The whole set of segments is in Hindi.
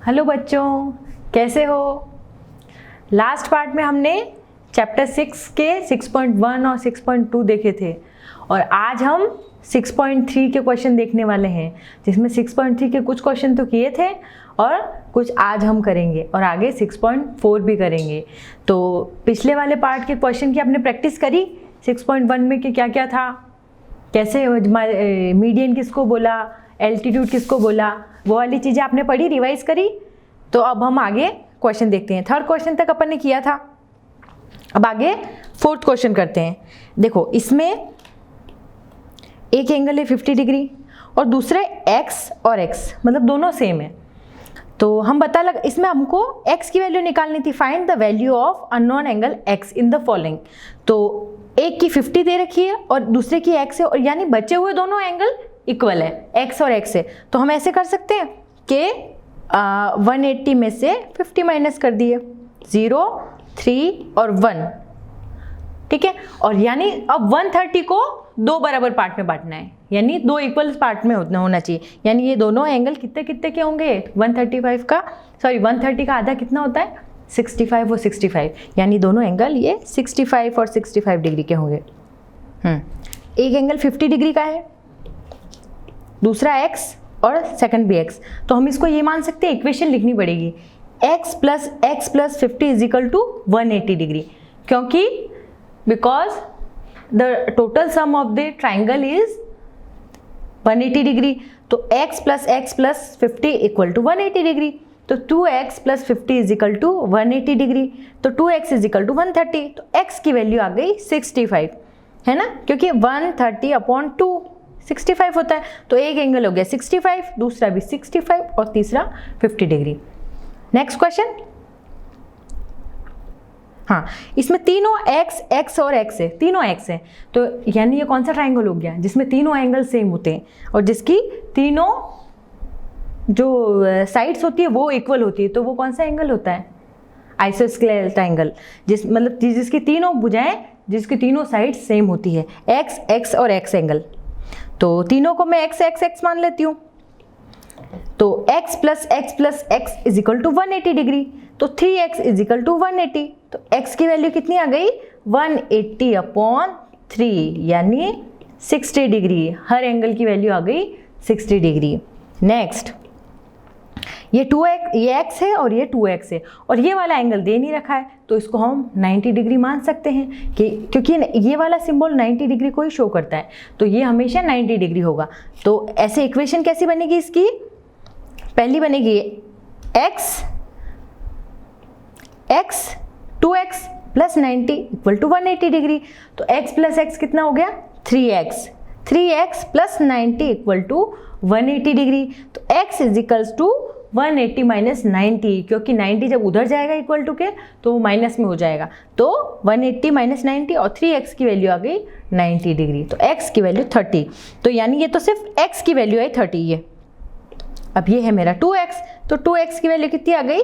हेलो बच्चों, कैसे हो। लास्ट पार्ट में हमने चैप्टर 6 के 6.1 और 6.2 देखे थे और आज हम 6.3 के क्वेश्चन देखने वाले हैं, जिसमें 6.3 के कुछ क्वेश्चन तो किए थे और कुछ आज हम करेंगे और आगे 6.4 भी करेंगे। तो पिछले वाले पार्ट के क्वेश्चन की आपने प्रैक्टिस करी 6.1 में कि क्या क्या था, कैसे मीडियन किसको बोला, एल्टीट्यूड किसको बोला, वो वाली चीज़ें आपने पढ़ी, रिवाइज करी। तो अब हम आगे क्वेश्चन देखते हैं। थर्ड क्वेश्चन तक अपन ने किया था, अब आगे फोर्थ क्वेश्चन करते हैं। देखो, इसमें एक एंगल है 50 डिग्री और दूसरे x और x, मतलब दोनों सेम है। तो हम इसमें हमको x की वैल्यू निकालनी थी। Find the value of unknown angle x in the following. तो एक की 50 दे रखी है और दूसरे की x है, और यानी बचे हुए दोनों एंगल इक्वल है, x और x है। तो हम ऐसे कर सकते हैं कि 180 में से 50 माइनस कर दिए, 0, 3 और 1, ठीक है। और यानी अब 130 को दो बराबर पार्ट में बांटना है, यानी दो इक्वल पार्ट में होना चाहिए। यानी ये दोनों एंगल कितने कितने के होंगे, 130 का आधा कितना होता है, 65 और 65, यानी दोनों एंगल ये 65 और 65 डिग्री के होंगे। एक एंगल 50 डिग्री का है, दूसरा x और सेकंड भी x। तो हम इसको ये मान सकते हैं, इक्वेशन लिखनी पड़ेगी x plus 50 is equal to 180 degree, क्योंकि because the total sum of the triangle is 180 degree. तो x plus 50 equal to 180 degree. तो 2x plus 50 is equal to 180 degree. तो 2x इज इक्वल टू 130। तो x की वैल्यू आ गई 65, है ना, क्योंकि 130/2 65 होता है। तो एक एंगल हो गया 65, दूसरा भी 65 और तीसरा 50 डिग्री। Next question. हाँ, इसमें तीनों x और x है, तीनों x है। तो यानी ये कौन सा ट्राइंगल हो गया जिसमें तीनों एंगल सेम होते हैं और जिसकी तीनों जो साइड्स होती है वो इक्वल होती है। तो वो कौन सा एंगल होता है, आइसोस्केलेटल ट्राइंगल, जिसकी तीनों भुजाएं, जिसकी तीनों साइड सेम होती है, x और x एंगल। तो तीनों को मैं x मान लेती हूँ। तो x plus x is equal to 180 degree. तो 3x इज इक्वल टू 180। तो x की वैल्यू कितनी आ गई, 180/3, यानी 60 डिग्री। हर एंगल की वैल्यू आ गई 60 डिग्री। नेक्स्ट, ये 2x, ये x है और ये 2x है और ये वाला एंगल दे नहीं रखा है, तो इसको हम 90 डिग्री मान सकते हैं कि क्योंकि ये वाला सिंबल 90 डिग्री को ही शो करता है, तो ये हमेशा 90 डिग्री होगा। तो ऐसे इक्वेशन कैसी बनेगी इसकी, पहली बनेगी x 2x plus 90 equal to 180 degree. तो x प्लस x कितना हो गया, 3x plus 90 equal to 180 degree. तो x is equals to 180 minus 90, क्योंकि 90 जब उधर जाएगा इक्वल टू के तो वो माइनस में हो जाएगा। तो 180 माइनस 90 और 3x की वैल्यू आ गई 90 डिग्री। तो x की वैल्यू 30। तो यानी ये तो सिर्फ x की वैल्यू है 30 ये। अब ये है मेरा 2x, तो 2x की वैल्यू कितनी आ गई,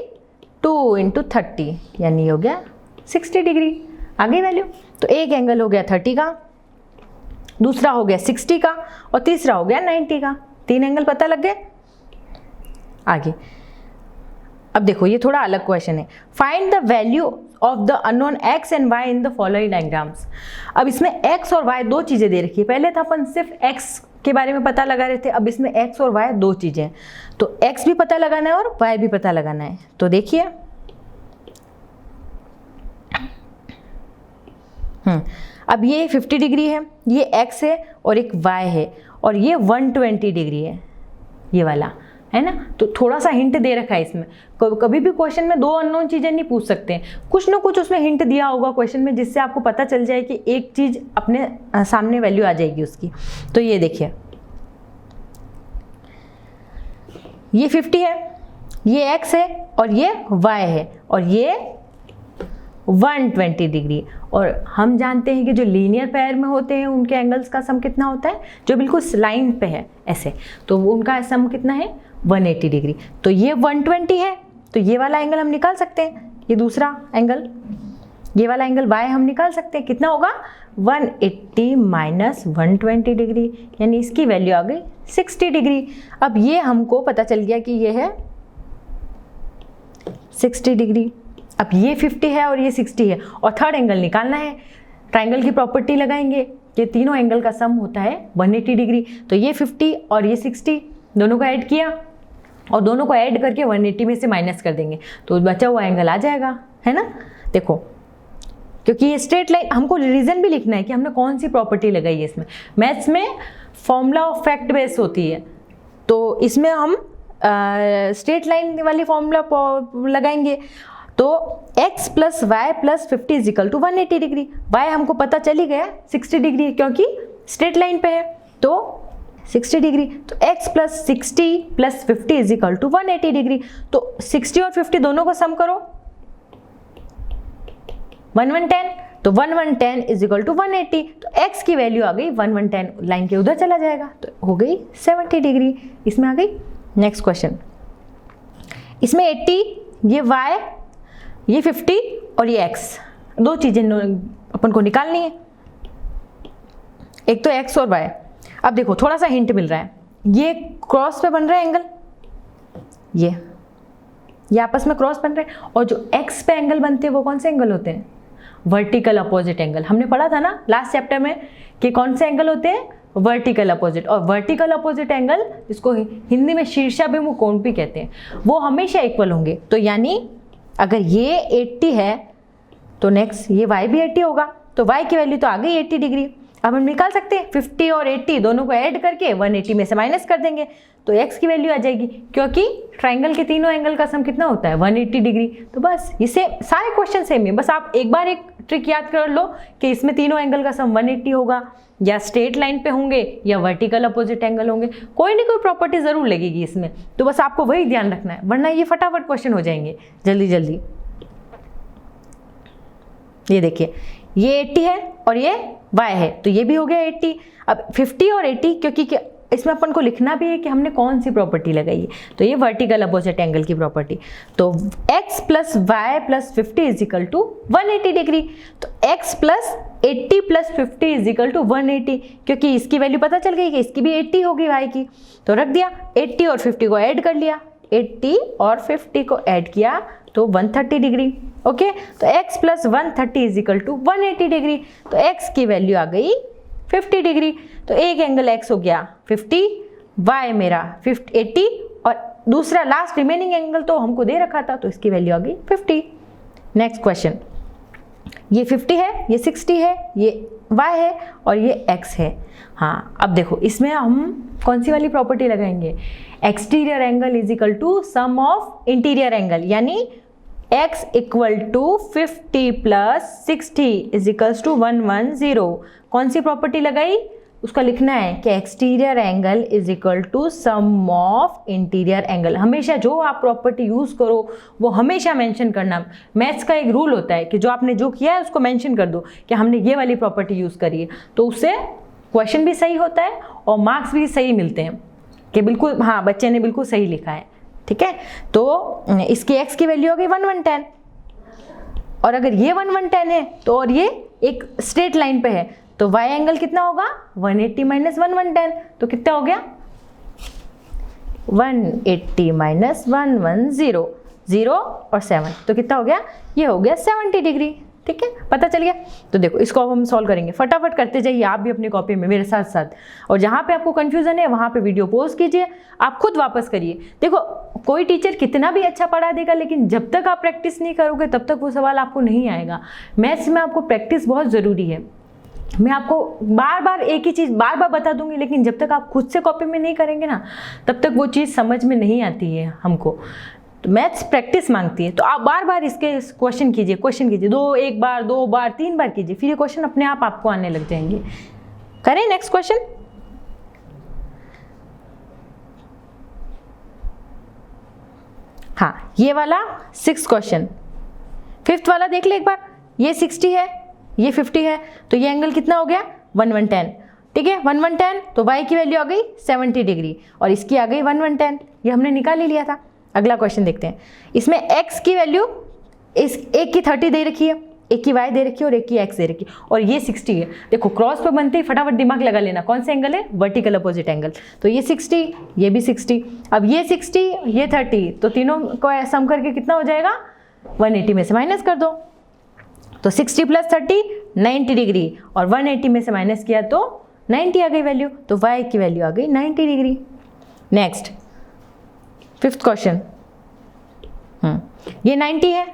2 × 30, यानी हो गया 60 डिग्री। आ गई वैल्यू। तो एक एंगल हो गया 30 का, दूसरा हो गया 60 का और तीसरा हो गया 90 का। तीन एंगल पता लग गए। आगे अब देखो, ये थोड़ा अलग क्वेश्चन है। Find the value of the unknown x and y in the following diagrams. अब इसमें x और y दो चीजें दे रखी है। पहले था अपन सिर्फ x के बारे में पता लगा रहे थे, अब इसमें x और y दो चीजें। तो x भी पता लगाना है और y भी पता लगाना है। तो देखिए, अब ये 50 डिग्री है, ये x है और एक y है और ये 120 डिग्री है, ये वाला है ना। तो थोड़ा सा हिंट दे रखा है इसमें। कभी भी क्वेश्चन में दो अननोन चीजें नहीं पूछ सकते, कुछ ना कुछ उसमें हिंट दिया होगा क्वेश्चन में, जिससे आपको पता चल जाए कि एक चीज अपने सामने वैल्यू आ जाएगी उसकी। तो ये देखिए, ये 50 है, ये x है और ये y है और ये 120 डिग्री। और हम जानते हैं कि जो लीनियर पेयर में होते हैं उनके एंगल्स का सम कितना होता है, जो बिल्कुल लाइन पे है ऐसे, तो उनका सम कितना है, 180 डिग्री। तो ये 120 है, तो ये वाला एंगल हम निकाल सकते हैं। ये दूसरा एंगल, ये वाला एंगल y हम निकाल सकते हैं, कितना होगा, 180 माइनस 120 डिग्री, यानी इसकी वैल्यू आ गई 60 डिग्री। अब ये हमको पता चल गया कि ये है 60 डिग्री। अब ये 50 है और ये 60 है और थर्ड एंगल निकालना है। ट्राइंगल की प्रॉपर्टी लगाएंगे कि तीनों एंगल का सम होता है 180 डिग्री। तो ये 50 और ये 60 दोनों को ऐड किया और दोनों को ऐड करके 180 में से माइनस कर देंगे तो बचा हुआ एंगल आ जाएगा, है ना। देखो, क्योंकि ये स्ट्रेट लाइन, हमको रीजन भी लिखना है कि हमने कौन सी प्रॉपर्टी लगाई है। इसमें मैथ्स में फॉर्मूला ऑफ फैक्ट बेस होती है, तो इसमें हम स्ट्रेट लाइन वाली फॉर्मूला लगाएंगे। तो x plus Y plus 50 is equal to 180 degree. y हमको पता चल ही गया 60 डिग्री क्योंकि स्ट्रेट लाइन पे है, तो 60 डिग्री। तो x plus 60 plus 50 is equal to 180 degree. तो 60 और 50 दोनों को सम करो, 1110, तो 1110 इज इक्वल टू 180। तो x की वैल्यू आ गई 1110, लाइन के उधर चला जाएगा तो हो गई 70 डिग्री, इसमें आ गई। नेक्स्ट क्वेश्चन, इसमें 80, ये y, ये 50 और ये x, दो चीजें अपन को निकालनी है, एक तो x और y। अब देखो थोड़ा सा हिंट मिल रहा है, ये क्रॉस पे बन रहा है एंगल, ये आपस में क्रॉस बन रहे हैं, और जो x पे एंगल बनते हैं वो कौन से एंगल होते हैं? Vertical opposite angle. हमने पढ़ा था ना लास्ट चैप्टर में कि कौन से एंगल होते हैं? Vertical opposite. और वर्टिकल अपोजिट एंगल, इसको हिंदी में शीर्षाभिमुख कोण भी कहते हैं, वो हमेशा इक्वल होंगे। तो यानी अगर ये 80 है तो नेक्स्ट ये y भी 80 होगा, तो y की वैल्यू तो आ गई 80 डिग्री। अब हम निकाल सकते हैं 50 और 80 दोनों को ऐड करके 180 में से माइनस कर देंगे तो x की वैल्यू आ जाएगी, क्योंकि ट्राइंगल के तीनों एंगल का सम कितना होता है? 180 डिग्री। तो बस इसे सारे क्वेश्चन सेम है, बस आप एक बार एक ट्रिक याद कर लो कि इसमें तीनों एंगल का सम 180 होगा, या स्ट्रेट लाइन पे होंगे या वर्टिकल अपोजिट एंगल होंगे, कोई ना कोई प्रॉपर्टी जरूर लगेगी इसमें। तो बस आपको वही ध्यान रखना है, वरना ये फटाफट क्वेश्चन हो जाएंगे जल्दी जल्दी। ये देखिए, ये 80 है और ये y है, तो ये भी हो गया 80। अब 50 और 80, क्योंकि इसमें अपन को लिखना भी है कि हमने कौन सी प्रॉपर्टी लगाई है, तो ये वर्टिकल अपोजिट एंगल की प्रॉपर्टी। तो x plus Y plus 50 is equal to 180 degree. तो x plus 80 plus 50 is equal to 180, क्योंकि इसकी वैल्यू पता चल गई कि इसकी भी 80 होगी y की, तो रख दिया। 80 और 50 को ऐड कर लिया, 80 और 50 को ऐड किया तो 130 डिग्री। ओके, तो x plus 130 is equal to 180 degree. तो x की वैल्यू आ गई 50 डिग्री। तो एक एंगल x हो गया 50, y मेरा 80, और दूसरा लास्ट रिमेनिंग एंगल तो हमको दे रखा था, तो इसकी वैल्यू आ गई 50। नेक्स्ट क्वेश्चन, ये 50 है, ये 60 है, ये y है और ये x है। हाँ, अब देखो इसमें हम कौन सी वाली प्रॉपर्टी लगाएंगे? Exterior angle is equal to sum of interior angle, यानी x equal to 50 plus 60 is equals to 110। कौन सी प्रॉपर्टी लगाई? उसका लिखना है कि exterior angle is equal to sum of interior angle. हमेशा जो आप प्रॉपर्टी यूज करो वो हमेशा मेंशन करना। मैथ्स का एक रूल होता है कि जो आपने जो किया है उसको मेंशन कर दो कि हमने ये वाली प्रॉपर्टी यूज करी है, तो उससे क्वेश्चन भी सही होता है और मार्क्स भी सही मिलते हैं कि बिल्कुल हाँ बच्चे ने बिल्कुल सही लिखा है। ठीक है, तो इसकी x की वैल्यू हो गई 1110, और अगर ये 1110 है तो और ये एक स्ट्रेट लाइन पे है तो y एंगल कितना होगा? 180 माइनस 1110, तो कितना हो गया? 180 माइनस 110, 0 और 7, तो कितना हो गया? ये हो गया 70 डिग्री। ठीक है, पता चल गया। तो देखो इसको अब हम सॉल्व करेंगे, फटाफट करते जाइए आप भी अपनी कॉपी में मेरे साथ साथ, और जहाँ पे आपको कंफ्यूजन है वहाँ पे वीडियो पॉज कीजिए, आप खुद वापस करिए। देखो कोई टीचर कितना भी अच्छा पढ़ा देगा, लेकिन जब तक आप प्रैक्टिस नहीं करोगे तब तक वो सवाल आपको नहीं आएगा। मैथ्स में आपको प्रैक्टिस बहुत ज़रूरी है। मैं आपको बार बार एक ही चीज़ बार बार बता दूंगी, लेकिन जब तक आप खुद से कॉपी में नहीं करेंगे ना तब तक वो चीज़ समझ में नहीं आती है हमको। तो मैथ्स प्रैक्टिस मांगती है, तो आप बार बार इसके क्वेश्चन कीजिए, एक बार, 2 बार, 3 बार कीजिए, फिर ये क्वेश्चन अपने आप आपको आने लग जाएंगे। करें नेक्स्ट क्वेश्चन। हाँ, ये वाला 6th क्वेश्चन। 5th वाला देख ले एक बार, ये 60 है, ये 50 है, तो ये एंगल कितना हो गया? 1110। ठीक है, 1110, तो y की वैल्यू आ गई 70 डिग्री और इसकी आ गई 1110, ये हमने निकाल ही लिया था। अगला क्वेश्चन देखते हैं। इसमें x की वैल्यू इस एक की 30 दे रखी है एक की y दे रखी है और एक की x दे रखी है, और ये 60 है। देखो क्रॉस पे बनते ही फटाफट दिमाग लगा लेना कौन सा एंगल है, वर्टिकल अपोजिट एंगल। तो ये 60, ये भी 60, अब ये 60, ये 30, तो तीनों को सम करके कितना हो जाएगा, 180 में से माइनस कर दो। तो 60 + 30 90 डिग्री, और 180 में से माइनस किया तो 90 आ गई वैल्यू, तो y की वैल्यू आ गई 90 डिग्री। नेक्स्ट 5th क्वेश्चन, ये 90 है,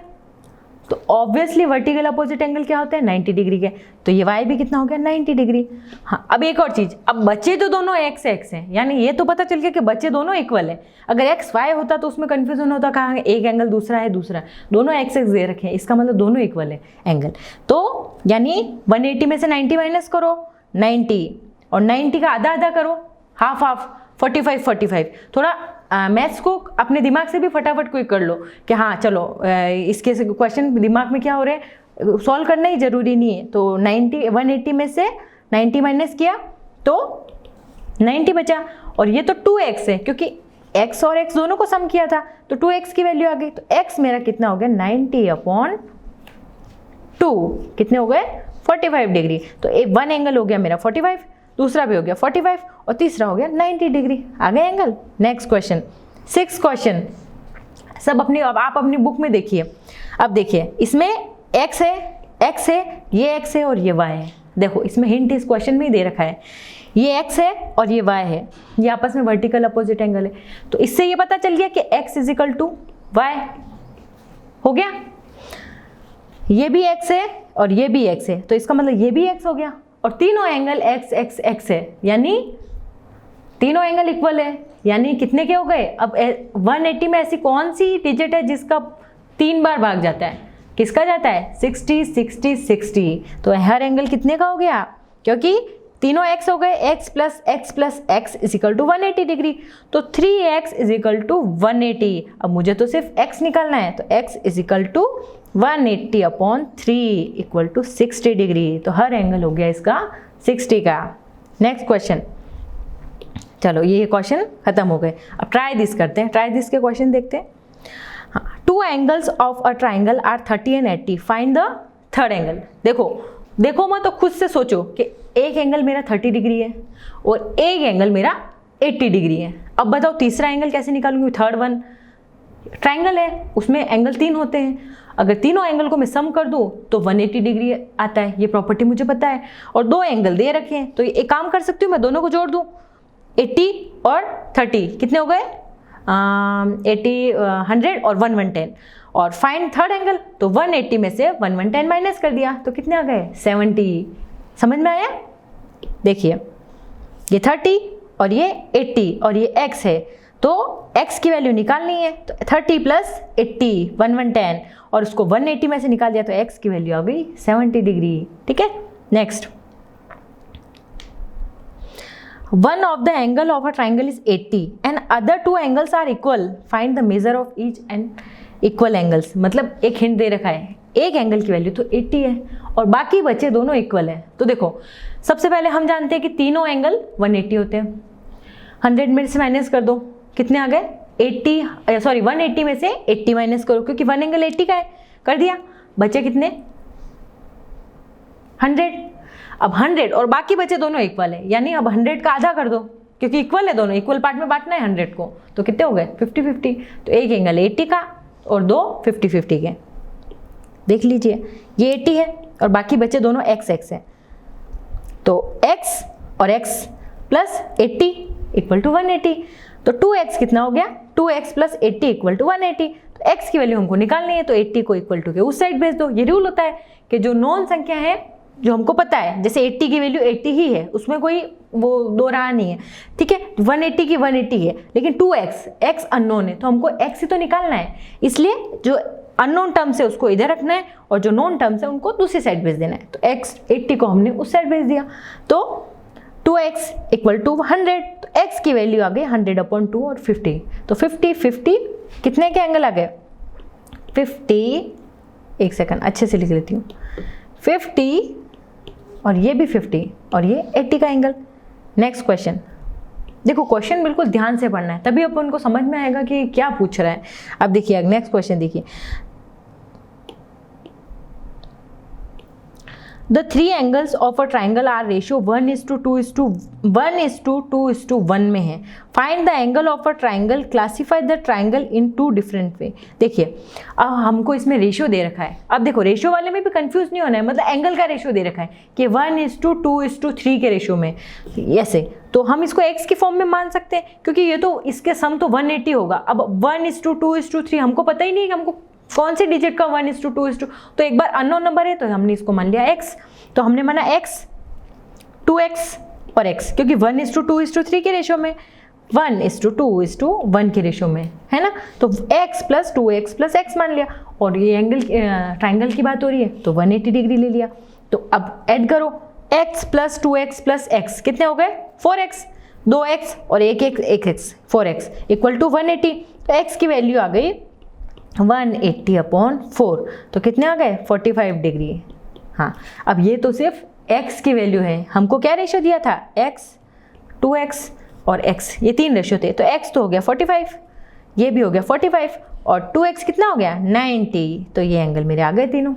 तो ऑब्वियसली वर्टिकल अपोजिट एंगल क्या होते हैं, 90 डिग्री के, तो ये y भी कितना हो गया, 90 डिग्री। हाँ, अब एक और चीज, अब बच्चे तो दोनों x हैं, यानी ये तो पता चल गया कि बच्चे दोनों इक्वल है। अगर x y होता तो उसमें कंफ्यूजन होता, कहाँ एक एंगल दूसरा है, दोनों x दे रखे हैं, इसका मतलब दोनों इक्वल है एंगल। तो यानी 180 में से 90 माइनस करो, 90, और 90 का आधा आधा करो, हाफ हाफ, 45 थोड़ा मैथ्स को अपने दिमाग से भी फटाफट क्विक कर लो कि हाँ चलो इसके क्वेश्चन दिमाग में क्या हो रहे हैं, सॉल्व करना ही जरूरी नहीं है। तो 180 में से 90 माइनस किया तो 90 बचा, और ये तो 2x है क्योंकि x और x दोनों को सम किया था, तो 2x की वैल्यू आ गई। तो x मेरा कितना हो गया, 90/2, कितने हो गए, 45 डिग्री। तो एक वन एंगल हो गया मेरा 45, दूसरा भी हो गया 45, और तीसरा हो गया 90 डिग्री, आ गए angle. Next question 6th question, सब अपनी, अब आप अपनी बुक में देखिए। अब देखिए इसमें x है, ये x है और ये y है। देखो इसमें हिंट इस क्वेश्चन में ही दे रखा है, ये x है और ये y है, ये आपस में वर्टिकल अपोजिट एंगल है। तो इससे ये पता चल गया कि x = y हो गया, ये भी x है और ये भी x है, तो इसका मतलब ये भी x हो गया, और तीनों एंगल x है, यानी तीनों एंगल इक्वल है, यानी कितने के हो गए। अब 180 में ऐसी कौन सी डिजिट है जिसका 3 बार भाग जाता है, किसका जाता है, 60 60 60, तो हर एंगल कितने का हो गया, क्योंकि तीनों x हो गए, x + x + x = 180 डिग्री, तो 3x = 180। अब मुझे तो सिर्फ x निकालना है, तो x = 180/3 = 60 डिग्री, तो हर एंगल हो गया इसका 60 का। नेक्स्ट क्वेश्चन, चलो ये क्वेश्चन खत्म हो गए। अब ट्राई दिस करते हैं, ट्राई दिस के क्वेश्चन देखते हैं। हाँ, 2 angles of a triangle are 30 and 80, find the third angle. देखो मैं तो खुद से सोचो कि एक एंगल मेरा 30 डिग्री है और एक एंगल मेरा 80 डिग्री है। अब बताओ तीसरा एंगल कैसे निकालूंगी, थर्ड वन। ट्राइंगल है, उसमें एंगल 3 होते हैं, अगर तीनों एंगल को मैं सम कर दूं तो 180 डिग्री आता है, ये प्रॉपर्टी मुझे पता है, और 2 एंगल दे रखे हैं, तो एक काम कर सकती हूँ, मैं दोनों को जोड़ दूं, 80 और 30 कितने हो गए, 80 100 और 110, और फाइंड थर्ड एंगल, तो 180 में से 110 माइनस कर दिया तो कितने आ गए, 70। समझ में आया। देखिए ये 30 और ये 80 और ये x है, तो x की वैल्यू निकालनी है, तो 30 + 80 110, और उसको 180 में से निकाल दिया तो x की वैल्यू आ गई 70 डिग्री। ठीक है। Next, one of the angle of a triangle is 80 and other 2 angles are equal, find the measure of each and equal angles। मतलब एक हिंट दे रखा है, एक एंगल की वैल्यू तो 80 है और बाकी बचे दोनों इक्वल है। तो देखो सबसे पहले हम जानते हैं कि तीनों एंगल 180 होते हैं, 100 में से माइनस कर दो, कितने आ गए 180 में से 80 माइनस करो, क्योंकि वन एंगल 80 का है, कर दिया, बचे कितने 100। अब 100 और बाकी बचे दोनों इक्वल है, यानी अब 100 का आधा कर दो, क्योंकि इक्वल है, दोनों इक्वल पार्ट में बांटना है 100 को, तो कितने हो गए 50-50। तो एक एंगल 80 का और 2 50-50 के। देख लीजिए ये 80 है और बाकी बचे दोनों x है, तो x और x + 80 = 180, तो 2x कितना हो गया, 2x + 80 = 180। तो x की वैल्यू हमको निकालनी है, तो 80 को इक्वल टू के उस साइड भेज दो। ये रूल होता है कि जो नॉन संख्या है, जो हमको पता है, जैसे 80 की वैल्यू 80 ही है, उसमें कोई वो दो रहा नहीं है, ठीक है, 180 की 180 है, लेकिन 2x अननोन है, तो हमको x ही तो निकालना है, इसलिए जो अननोन टर्म्स है उसको इधर रखना है और जो नोन टर्म्स है उनको दूसरी साइड भेज देना है। तो x 80 को हमने उस साइड भेज दिया, तो 2x = 100, तो x की वैल्यू आ गई 100/2 और 50, तो 50 कितने के एंगल आ गए 50, एक सेकंड अच्छे से लिख लेती हूँ, 50 और ये भी 50 और ये 80 का एंगल। नेक्स्ट क्वेश्चन, देखो क्वेश्चन बिल्कुल ध्यान से पढ़ना है, तभी अपन को समझ में आएगा कि क्या पूछ रहा है। अब देखिए नेक्स्ट क्वेश्चन देखिए, the 3 angles of a triangle are ratio 1:2:1 में है। Find the angle of a triangle, classify the triangle in 2 different way. देखिए अब हमको इसमें रेशियो दे रखा है। अब देखो रेशियो वाले में भी कंफ्यूज नहीं होना है, मतलब एंगल का रेशियो दे रखा है कि 1:2:3 के रेशियो में, ऐसे तो हम इसको x की फॉर्म में मान सकते हैं, क्योंकि ये तो इसके सम तो 180 होगा। अब 1:2:3 हमको पता ही नहीं कि हमको कौन सी डिजिट का 1:2:2, तो एक बार अननोन नंबर है तो हमने इसको मान लिया x, तो हमने माना x, 2x और x, क्योंकि 1:2:3 के रेशियो में, 1:2:1 के रेशियो में है ना, तो x + 2x + x मान लिया। और ये एंगल ट्राइंगल की बात हो रही है तो 180 डिग्री ले लिया। तो अब ऐड करो x + 2x + x कितने हो गए, 4x, 2x और 1x 4x = 180। तो x की वैल्यू आ गई 180/4, तो कितने आ गए 45 डिग्री। हाँ, अब ये तो सिर्फ x की वैल्यू है, हमको क्या रेशियो दिया था, x, 2x और x, ये 3 रेशियो थे, तो x तो हो गया 45, ये भी हो गया 45 और 2x कितना हो गया 90, तो ये एंगल मेरे आ गए तीनों।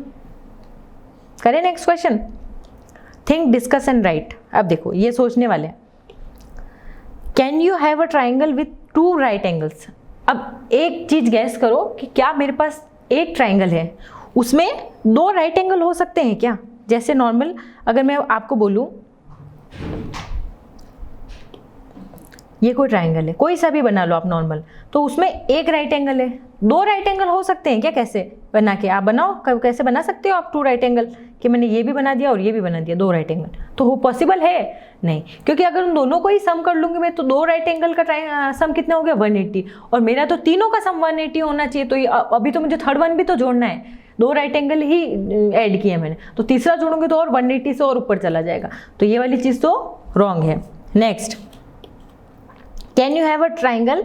करें next question, think, discuss and right. अब देखो ये सोचने वाले, can you have a triangle with 2 right angles. अब एक चीज गैस करो कि क्या मेरे पास एक ट्राइंगल है, उसमें 2 राइट एंगल हो सकते हैं क्या। जैसे नॉर्मल अगर मैं आपको बोलूं ये कोई ट्राइंगल है, कोई सा भी बना लो आप नॉर्मल, तो उसमें एक राइट एंगल है, 2 राइट एंगल हो सकते हैं क्या, कैसे बना के आप बनाओ, कैसे बना सकते हो आप 2 राइट एंगल, कि मैंने ये भी बना दिया और ये भी बना दिया 2 राइट एंगल, तो वो पॉसिबल है नहीं, क्योंकि अगर उन दोनों को ही सम कर लूंगी मैं तो 2 राइट एंगल का सम कितना हो गया 180, और मेरा तो तीनों का सम 180 होना चाहिए, तो अभी तो मुझे थर्ड वन भी तो जोड़ना है, 2 राइट एंगल ही ऐड किया मैंने, तो तीसरा जोड़ूंगी तो और 180 से और ऊपर चला जाएगा, तो ये वाली चीज़ तो रॉन्ग है। Next, can you have a triangle,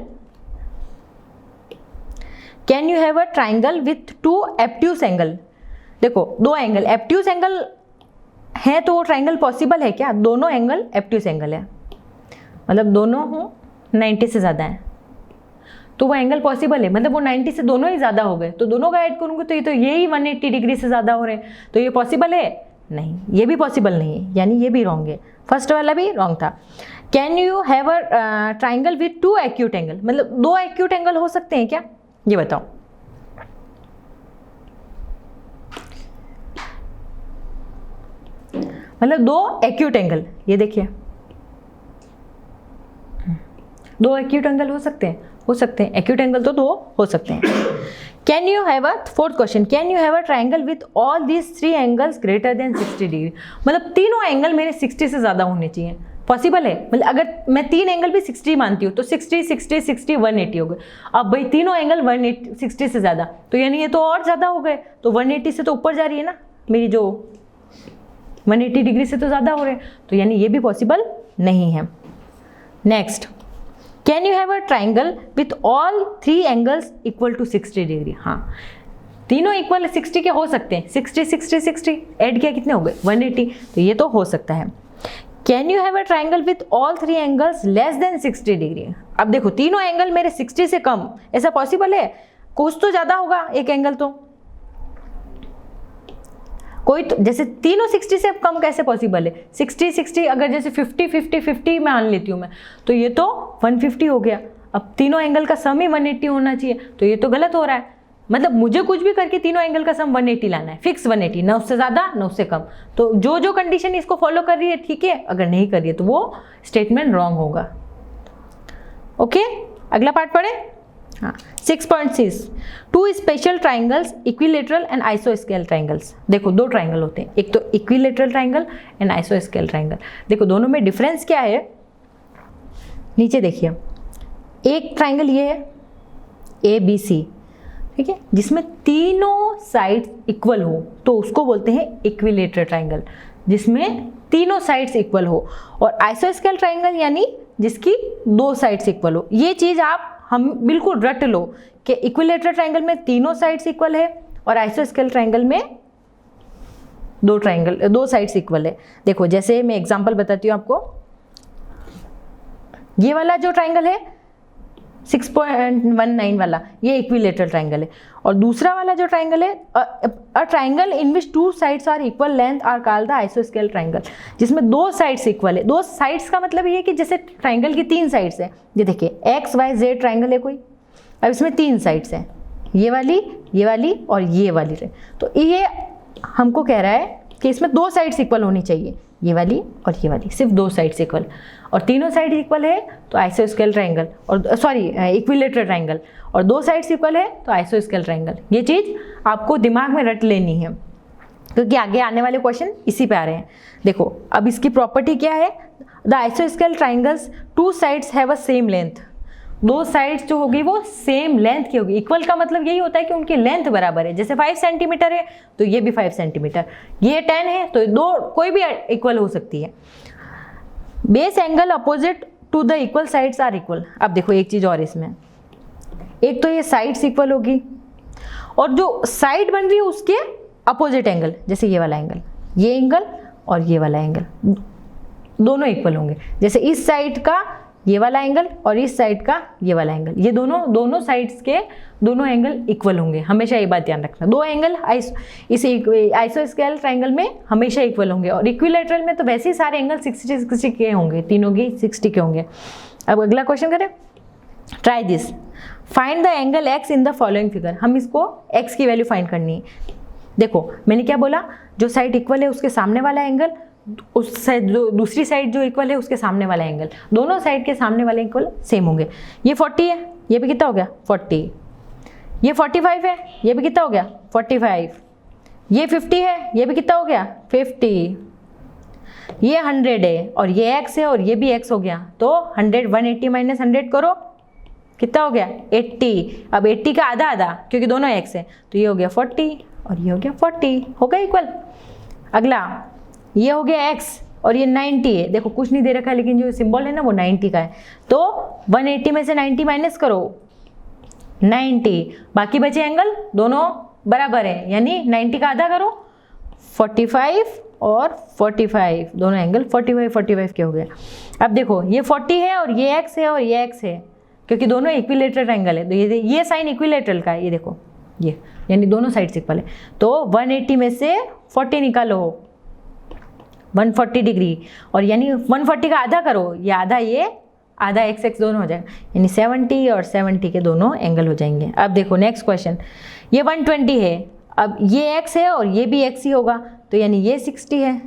can you have a triangle with 2 obtuse angle. देखो 2 एंगल एब्ट्यूस एंगल है तो वो ट्राइंगल पॉसिबल है क्या, दोनों एंगल एब्ट्यूस एंगल है, मतलब दोनों 90 से ज़्यादा है, तो वो एंगल पॉसिबल है, मतलब वो 90 से दोनों ही ज़्यादा हो गए, तो दोनों का ऐड करूँगी तो ये तो यही 180 डिग्री से ज़्यादा हो रहे हैं, तो ये पॉसिबल है नहीं, ये भी पॉसिबल नहीं है, यानी ये भी रॉन्ग है, फर्स्ट वाला भी रॉन्ग था। Can you have a triangle with 2 acute angle, मतलब 2 एक्यूट एंगल हो सकते हैं क्या, ये बताओ। मतलब 2 एक्यूट एंगल, ये देखिए 2 एक्यूट एंगल हो सकते हैं, हो सकते हैं, एक्यूट एंगल तो 2 हो सकते हैं। Can you have a, fourth question, can you have a triangle with all these 3 angles greater than 60 degree, मतलब तीनों एंगल मेरे 60 से ज़्यादा होने चाहिए, पॉसिबल है, मतलब अगर मैं 3 एंगल भी 60 मानती हूँ तो 60 60 60 180 हो गए, अब भाई तीनों एंगल 180 60 से ज़्यादा, तो यानी ये तो और ज़्यादा हो गए, तो 180 से तो ऊपर जा रही है ना मेरी, जो 180 डिग्री से तो ज़्यादा हो रहे हैं, तो यानी ये भी पॉसिबल नहीं है। Next, can you have a triangle with all 3 angles equal to 60 degree, हाँ तीनों इक्वल 60 के हो सकते हैं, 60 60 60 ऐड किया कितने हो गए 180, तो ये तो हो सकता है। Can you have a triangle with all 3 angles less than 60 degree, अब देखो तीनों एंगल मेरे 60 से कम, ऐसा पॉसिबल है, कुछ तो ज़्यादा होगा एक एंगल, तो कोई तो जैसे तीनों 60 से कम कैसे पॉसिबल है, 60 60 अगर जैसे 50 50 50 मान लेती हूँ मैं, तो ये तो 150 हो गया, अब तीनों एंगल का सम ही 180 होना चाहिए, तो ये तो गलत हो रहा है, मतलब मुझे कुछ भी करके तीनों एंगल का सम 180 लाना है, फिक्स 180, ना उससे ज़्यादा ना उससे कम, तो जो जो कंडीशन इसको फॉलो कर रही है ठीक है, अगर नहीं कर रही है तो वो स्टेटमेंट रॉन्ग होगा। ओके, अगला पार्ट पढ़े। हाँ, 6.6, 2 स्पेशल ट्राइंगल्स इक्विलेटरल एंड आइसोस्केल ट्राइंगल्स। देखो 2 ट्राइंगल होते हैं, एक तो इक्विलेटरल ट्राइंगल एंड आइसोस्केल ट्राइंगल। देखो दोनों में डिफरेंस क्या है, नीचे देखिए, एक ट्राइंगल ये है ABC, ठीक है, जिसमें तीनों साइड्स इक्वल हो तो उसको बोलते हैं इक्विलेटरल ट्राइंगल, जिसमें तीनों साइड्स इक्वल हो, और आइसोस्केल ट्राइंगल यानी जिसकी 2 साइड्स इक्वल हो। ये चीज़ आप हम बिल्कुल रट लो कि इक्विलेटरल ट्राइंगल में तीनों साइड्स इक्वल है और आइसोस्केल ट्राइंगल में 2 साइड्स इक्वल है। देखो जैसे मैं एग्जांपल बताती हूँ आपको, ये वाला जो ट्राइंगल है 6.19 वाला, ये इक्विलेटरल ट्राइंगल है। और दूसरा वाला जो ट्राइंगल है, a triangle in which two sides are equal length are called the आइसोस्केल ट्राइंगल, जिसमें दो साइड्स इक्वल है। दो साइड्स का मतलब ये है कि जैसे ट्राइंगल की 3 साइड्स है, ये देखिए एक्स वाई जेड ट्राइंगल है कोई, अब इसमें 3 साइड्स हैं, ये वाली और ये वाली। तो ये हमको कह रहा है कि इसमें 2 साइड्स इक्वल होनी चाहिए, ये वाली और ये वाली, सिर्फ 2 साइड्स इक्वल, और तीनों साइड इक्वल है तो आइसोस्केल ट्राइंगल, और सॉरी इक्विलेटरल ट्राइंगल, और 2 साइड्स इक्वल है तो आइसोस्केल ट्राइंगल। ये चीज़ आपको दिमाग में रट लेनी है, क्योंकि आगे आने वाले क्वेश्चन इसी पे आ रहे हैं। देखो अब इसकी प्रॉपर्टी क्या है, द आइसोस्केल triangles 2 sides have a same length, 2 sides जो होगी वो सेम लेंथ की होगी। इक्वल का मतलब यही होता है कि उनकी लेंथ बराबर है, जैसे 5 सेंटीमीटर है तो ये भी 5 सेंटीमीटर, ये 10 है तो 2 कोई भी इक्वल हो सकती है। Base angle opposite to the equal sides are equal. अब देखो एक चीज़ और इसमें, एक तो ये साइड्स इक्वल होगी, और जो साइड बन रही है उसके अपोजिट एंगल, जैसे ये वाला एंगल, ये एंगल और ये वाला एंगल दोनों इक्वल होंगे। जैसे इस साइड का ये वाला एंगल और इस साइड का ये वाला एंगल, ये दोनों साइड्स के दोनों एंगल इक्वल होंगे, हमेशा ये बात ध्यान रखना। 2 एंगल इस आइसोस्केल ट्राइंगल में हमेशा इक्वल होंगे, और इक्विलेटरल में तो वैसे ही सारे एंगल 60 के होंगे, तीनों के 60 के होंगे। अब अगला क्वेश्चन करें, try this, find the angle x in the following figure. हम इसको एक्स की वैल्यू फाइंड करनी है। देखो मैंने क्या बोला, जो साइड इक्वल है उसके सामने वाला एंगल, उस साइड जो दूसरी साइड जो इक्वल है उसके सामने वाला एंगल, दोनों साइड के सामने वाले इक्वल सेम होंगे। ये 40 है, ये भी कितना हो गया 40, ये 45 है, ये भी कितना हो गया 45, ये 50 है, ये भी कितना हो गया 50, ये 100 है और ये x है और ये भी x हो गया, तो 100 180 माइनस 100 करो, कितना हो गया 80। अब 80 का आधा आधा, क्योंकि दोनों x है, तो ये हो गया 40 और ये हो गया 40, हो गया इक्वल। अगला ये हो गया x और ये 90 है, देखो कुछ नहीं दे रखा है लेकिन जो सिंबल है ना वो 90 का है, तो 180 में से 90 माइनस करो 90, बाकी बचे एंगल दोनों बराबर है, यानी 90 का आधा करो 45 और 45, दोनों एंगल 45 के हो गए। अब देखो ये 40 है और ये x है और ये x है, क्योंकि दोनों इक्विलेटरल एंगल है, तो ये साइन इक्विलेटरल का है, ये देखो ये, यानी दोनों साइड्स इक्वल है। तो 180 में से 40 निकालो 140 डिग्री, और यानी 140 का आधा करो, ये आधा x दोनों हो जाएगा, यानी 70 और 70 के दोनों एंगल हो जाएंगे। अब देखो नेक्स्ट क्वेश्चन, ये 120 है, अब ये x है और ये भी x ही होगा, तो यानी ये 60 है,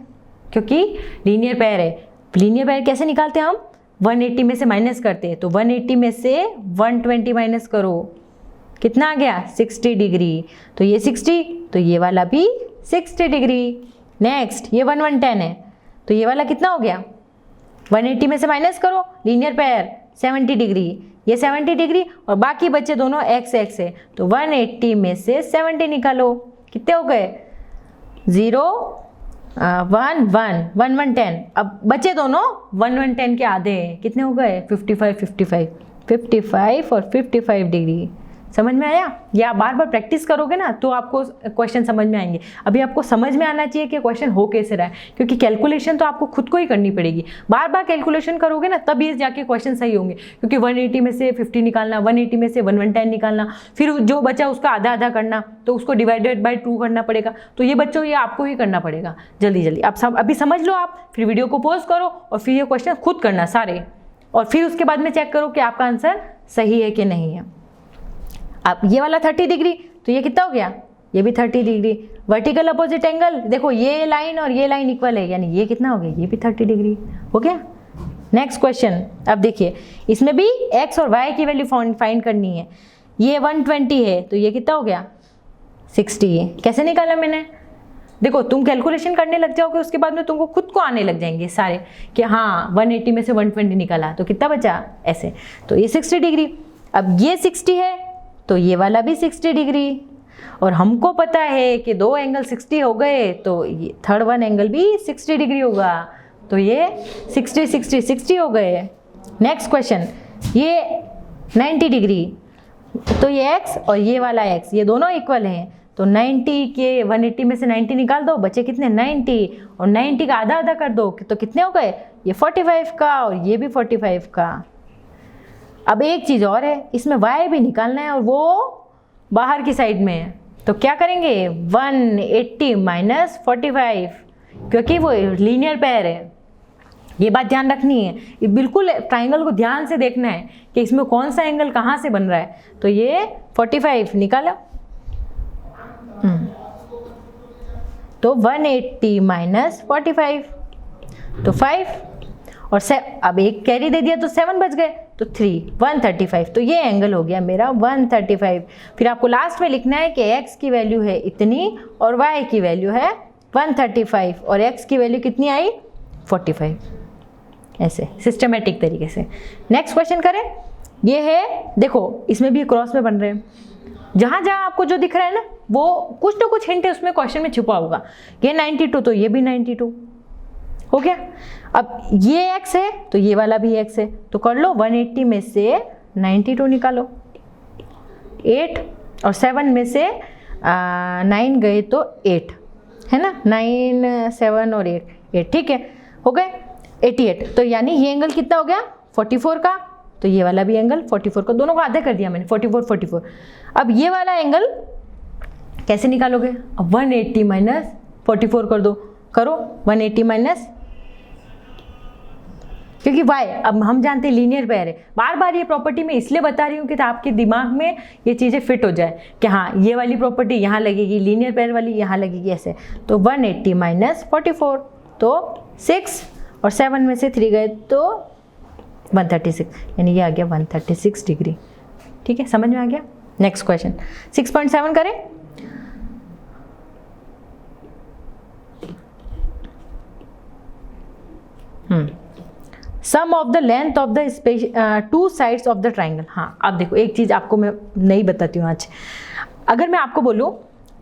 क्योंकि लीनियर पेयर है। लीनियर पेयर कैसे निकालते हैं हम, 180 में से माइनस करते हैं, तो 180 में से 120 माइनस करो, कितना आ गया 60 डिग्री, तो ये 60, तो ये वाला भी 60 डिग्री। नेक्स्ट ये 110 है, तो ये वाला कितना हो गया 180 में से माइनस करो, लीनियर पेयर 70 डिग्री, ये 70 डिग्री और बाकी बच्चे दोनों x है, तो 180 में से 70 निकालो, कितने हो गए 0 1 1 1 110। अब बचे दोनों 1 110 के आधे, कितने हो गए 55 और 55 डिग्री। समझ में आया? या आप बार बार प्रैक्टिस करोगे ना तो आपको क्वेश्चन समझ में आएंगे। अभी आपको समझ में आना चाहिए कि क्वेश्चन हो कैसे रहा है, क्योंकि कैलकुलेशन तो आपको खुद को ही करनी पड़ेगी। बार बार कैलकुलेशन करोगे ना तब ये जाके क्वेश्चन सही होंगे, क्योंकि 180 में से 50 निकालना, 180 में से 110 निकालना, फिर जो बचा उसका आधा आधा करना, तो उसको डिवाइडेड बाय 2 करना पड़ेगा। तो ये बच्चों ये आपको ही करना पड़ेगा। जल्दी जल्दी आप अभी समझ लो, आप फिर वीडियो को पॉज करो और फिर ये क्वेश्चन खुद करना सारे, और फिर उसके बाद में चेक करो कि आपका आंसर सही है कि नहीं है। अब ये वाला 30 डिग्री, तो ये कितना हो गया, ये भी 30 डिग्री। वर्टिकल अपोजिट एंगल, देखो ये लाइन और ये लाइन इक्वल है, यानी ये कितना हो गया, ये भी 30 डिग्री हो गया। नेक्स्ट क्वेश्चन, अब देखिए इसमें भी x और y की वैल्यू फाइंड करनी है। ये 120 है, तो ये कितना हो गया 60 है। कैसे निकाला मैंने, देखो तुम कैलकुलेशन करने लग जाओगे, उसके बाद में तुमको खुद को आने लग जाएंगे सारे कि हाँ 180 में से 120 निकाला तो कितना बचा ऐसे, तो ये 60 डिग्री। अब ये 60 है तो ये वाला भी 60 डिग्री, और हमको पता है कि 2 एंगल 60 हो गए तो ये थर्ड वन एंगल भी 60 डिग्री होगा, तो ये 60 60 60 हो गए। नेक्स्ट क्वेश्चन, ये 90 डिग्री, तो ये x और ये वाला x ये दोनों इक्वल हैं, तो 90 के 180 में से 90 निकाल दो, बचे कितने 90, और 90 का आधा आधा कर दो तो कितने हो गए, ये 45 का और ये भी 45 का। अब एक चीज़ और है, इसमें y भी निकालना है और वो बाहर की साइड में है, तो क्या करेंगे 180 माइनस 45, क्योंकि वो लीनियर पेयर है। ये बात ध्यान रखनी है, ये बिल्कुल ट्राइंगल को ध्यान से देखना है कि इसमें कौन सा एंगल कहाँ से बन रहा है। तो ये 45 निकाला, तो 180 माइनस 45 तो 5 और अब एक कैरी दे दिया तो 7 बच गए, तो 3 135। तो ये एंगल हो गया मेरा 135। फिर आपको लास्ट में लिखना है कि x की वैल्यू है इतनी और y की वैल्यू है 135 और x की वैल्यू कितनी आई 45, ऐसे सिस्टमेटिक तरीके से। नेक्स्ट क्वेश्चन करें। ये है, देखो इसमें भी क्रॉस में बन रहे हैं, जहाँ जहाँ आपको जो दिख रहा है ना वो कुछ ना कुछ हिंट है उसमें क्वेश्चन में छुपा होगा। ये 92 तो ये भी 92 हो गया। अब ये x है तो ये वाला भी x है, तो कर लो 180 में से 92 निकालो, 8 और 7 में से 9 गए तो 8 है ना, 9 7 और 8 ठीक है, हो गए 88। तो यानी ये एंगल कितना हो गया 44 का, तो ये वाला भी एंगल 44 का, दोनों को आधा कर दिया मैंने 44 44। अब ये वाला एंगल कैसे निकालोगे, अब 180 माइनस 44 कर दो, करो 180 माइनस, क्योंकि y अब हम जानते हैं लीनियर पेयर है। बार बार ये प्रॉपर्टी मैं इसलिए बता रही हूँ कि आपके दिमाग में ये चीज़ें फिट हो जाए कि हाँ ये वाली प्रॉपर्टी यहाँ लगेगी, लीनियर पेयर वाली यहाँ लगेगी, ऐसे। तो 180 माइनस 44 तो 6 और 7 में से 3 गए तो 136, यानी ये आ गया 136 डिग्री। ठीक है, समझ में आ गया। नेक्स्ट क्वेश्चन 6.7 करें। Sum of the length of the two sides of the triangle. हाँ, अब देखो एक चीज़ आपको मैं नहीं बताती हूँ आज। अगर मैं आपको बोलूँ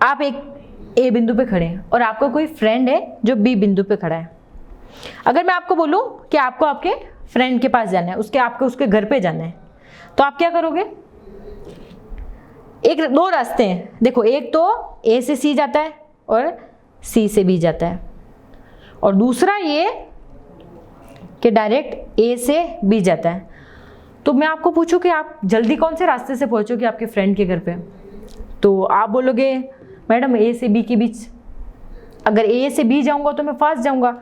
आप एक ए बिंदु पे खड़े हैं और आपका कोई फ्रेंड है जो बी बिंदु पे खड़ा है, अगर मैं आपको बोलूँ कि आपको आपके फ्रेंड के पास जाना है, आपको उसके घर पे जाना है, तो आप क्या करोगे। दो रास्ते हैं, देखो एक तो ए से सी जाता है और सी से बी जाता है, और दूसरा ये कि डायरेक्ट ए से बी जाता है। तो मैं आपको पूछूं कि आप जल्दी कौन से रास्ते से पहुंचोगे आपके फ्रेंड के घर पे, तो आप बोलोगे मैडम ए से बी के बीच। अगर ए से बी जाऊंगा तो मैं फंस जाऊंगा,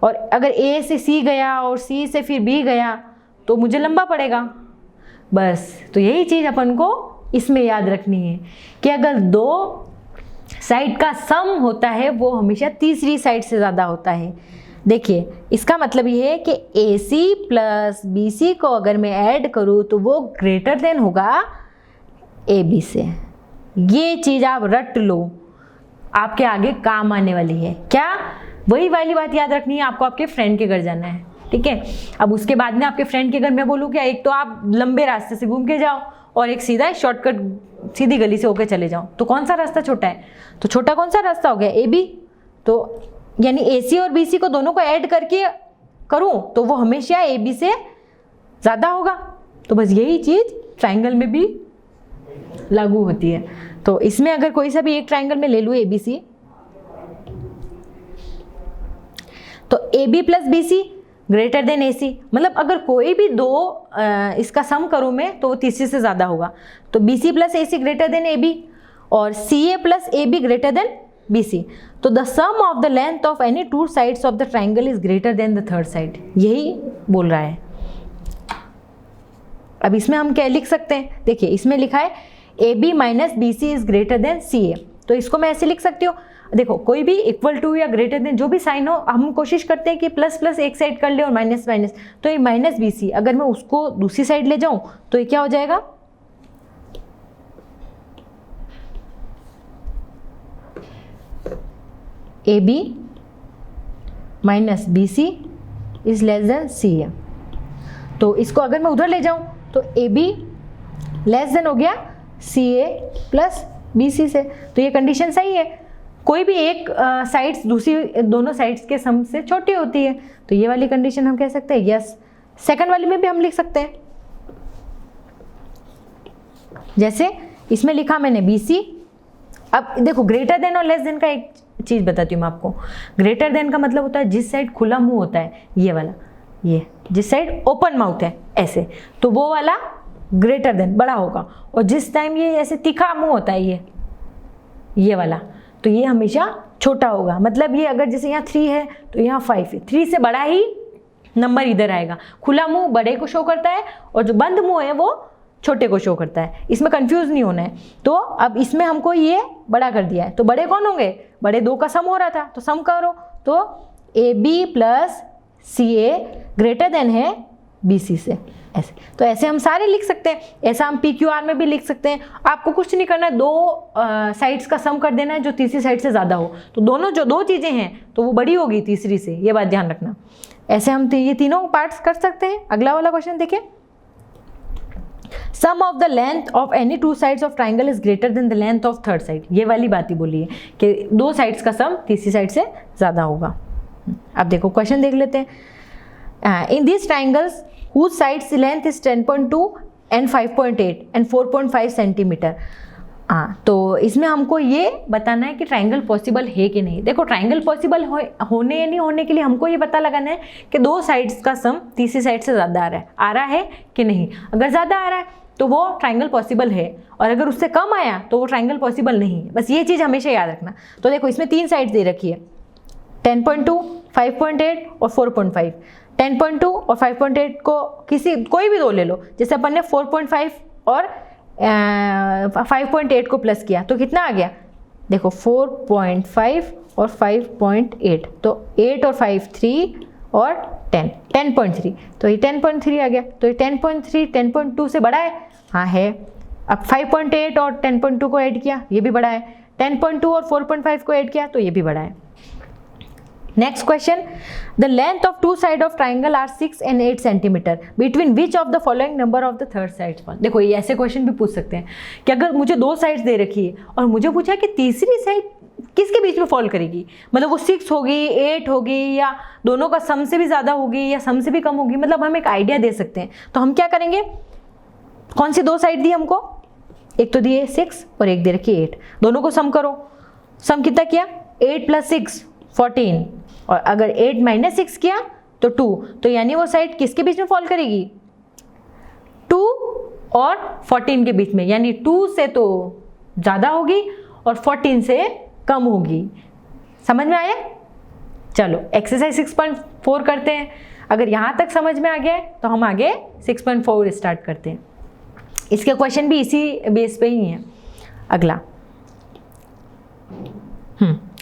और अगर ए से सी गया और सी से फिर बी गया तो मुझे लंबा पड़ेगा। बस तो यही चीज़ अपन को इसमें याद रखनी है कि अगर दो साइड का सम होता है वो हमेशा तीसरी साइड से ज़्यादा होता है। देखिए इसका मतलब ये है कि AC प्लस BC को अगर मैं ऐड करूँ तो वो ग्रेटर देन होगा AB से। ये चीज़ आप रट लो, आपके आगे काम आने वाली है। क्या, वही वाली बात याद रखनी है आपको, आपके फ्रेंड के घर जाना है। ठीक है, अब उसके बाद में आपके फ्रेंड के घर मैं बोलूँ क्या, एक तो आप लंबे रास्ते से घूम के जाओ और एक सीधा शॉर्टकट सीधी गली से होकर चले जाओ, तो कौन सा रास्ता छोटा है, तो छोटा कौन सा रास्ता हो गया AB। तो यानी AC और BC को दोनों को ऐड करके करूं तो वो हमेशा AB से ज़्यादा होगा। तो बस यही चीज़ ट्राइंगल में भी लागू होती है। तो इसमें अगर कोई सा भी एक ट्राइंगल में ले लूँ ABC, तो AB plus BC greater than AC, मतलब अगर कोई भी दो इसका सम करूँ मैं तो तीसरे से ज़्यादा होगा। तो BC plus AC greater than AB और CA plus AB greater than BC। तो the sum of the length of any two sides of the triangle is greater than the third side, यही बोल रहा है। अब इसमें हम क्या लिख सकते हैं, देखिए इसमें लिखा है AB minus BC is greater then CA, तो इसको मैं ऐसे लिख सकती हूँ। देखो कोई भी इक्वल टू या ग्रेटर देन जो भी साइन हो, हम कोशिश करते हैं कि प्लस प्लस एक साइड कर ले और माइनस माइनस, तो ये माइनस BC अगर मैं उसको दूसरी साइड ले जाऊं तो ये क्या हो जाएगा, AB minus BC is less than CA। तो इसको अगर मैं उधर ले जाऊं तो AB लेस देन हो गया CA प्लस BC से। तो ये कंडीशन सही है, कोई भी एक साइड्स दूसरी दोनों साइड्स के सम से छोटी होती है, तो ये वाली कंडीशन हम कह सकते हैं यस। सेकंड वाली में भी हम लिख सकते हैं, जैसे इसमें लिखा मैंने BC। अब देखो ग्रेटर देन और लेस देन का एक चीज़ बताती हूँ मैं आपको। ग्रेटर देन का मतलब होता है जिस साइड खुला मुंह होता है, ये वाला, ये जिस साइड ओपन माउथ है ऐसे, तो वो वाला ग्रेटर देन बड़ा होगा, और जिस टाइम ये ऐसे तीखा मुंह होता है ये वाला, तो ये हमेशा छोटा होगा। मतलब ये अगर जैसे यहाँ 3 है तो यहाँ 5 है, 3 से बड़ा ही नंबर इधर आएगा। खुला मुंह बड़े को शो करता है और जो बंद मुंह है वो छोटे को शो करता है। इसमें कंफ्यूज नहीं होना है। तो अब इसमें हमको ये बड़ा कर दिया है, तो बड़े कौन होंगे? बड़े 2 का सम हो रहा था, तो सम करो, तो AB plus CA greater than है BC से, ऐसे। तो ऐसे हम सारे लिख सकते हैं, ऐसा हम PQR में भी लिख सकते हैं। आपको कुछ नहीं करना है, 2 साइड्स का सम कर देना है जो तीसरी साइड से ज़्यादा हो। तो दोनों जो 2 चीज़ें हैं तो वो बड़ी होगी तीसरी से, ये बात ध्यान रखना। ऐसे हम ये तीनों पार्ट्स कर सकते हैं। अगला वाला क्वेश्चन देखिए, sum of the length of any 2 sides of triangle is greater than the length of third side. ये वाली बात ही बोली है कि 2 साइड्स का सम तीसरी साइड से ज़्यादा होगा। अब देखो क्वेश्चन देख लेते हैं। In this triangles whose sides length is 10.2 and 5.8 and 4.5 centimetre. तो इसमें हमको ये बताना है कि ट्राइंगल पॉसिबल है कि नहीं। देखो ट्राइंगल पॉसिबल होने या नहीं होने के लिए हमको ये पता लगाना है कि 2 साइड्स का सम तीसरी साइड से ज़्यादा आ रहा है कि नहीं। अगर ज़्यादा आ रहा है तो वो ट्राइंगल पॉसिबल है, और अगर उससे कम आया तो वो ट्राइंगल पॉसिबल नहीं है। बस ये चीज़ हमेशा याद रखना। तो देखो इसमें 3 साइड्स दे रखी है, 10.2, 5.8 और 4.5। 10.2 और 5.8 को कोई भी 2 ले लो। जैसे अपन ने 4.5 और 5.8 को प्लस किया तो कितना आ गया? देखो 4.5 और 5.8, तो 8 और 5 3 और 10.3, तो ये 10.3 आ गया। तो ये 10.3 10.2 से बड़ा है, हाँ है। अब 5.8 और 10.2 को ऐड किया, ये भी बड़ा है। 10.2 और 4.5 को ऐड किया तो ये भी बड़ा है। Next question, the length of 2 side of triangle are 6 and 8 centimetre, between which of the following number of the third side fall. देखो ये ऐसे क्वेश्चन भी पूछ सकते हैं कि अगर मुझे 2 साइड्स दे रखी है और मुझे पूछा कि तीसरी साइड किसके बीच में फॉल करेगी, मतलब वो 6 होगी, 8 होगी, या दोनों का सम से भी ज़्यादा होगी या सम से भी कम होगी, मतलब हम एक आइडिया दे सकते हैं। तो हम क्या करेंगे, कौन सी 2 साइड दी हमको? एक तो दिए 6 और एक दे रखी 8, दोनों को सम करो। सम कितना किया? 8 + 6 14, और अगर 8 - 6 किया तो 2, तो यानी वो साइड किसके बीच में फॉल करेगी? 2 और 14 के बीच में, यानी 2 से तो ज़्यादा होगी और 14 से कम होगी। समझ में आया? चलो एक्सरसाइज 6.4 करते हैं। अगर यहाँ तक समझ में आ गया है तो हम आगे 6.4 स्टार्ट करते हैं। इसके क्वेश्चन भी इसी बेस पे ही हैं। अगला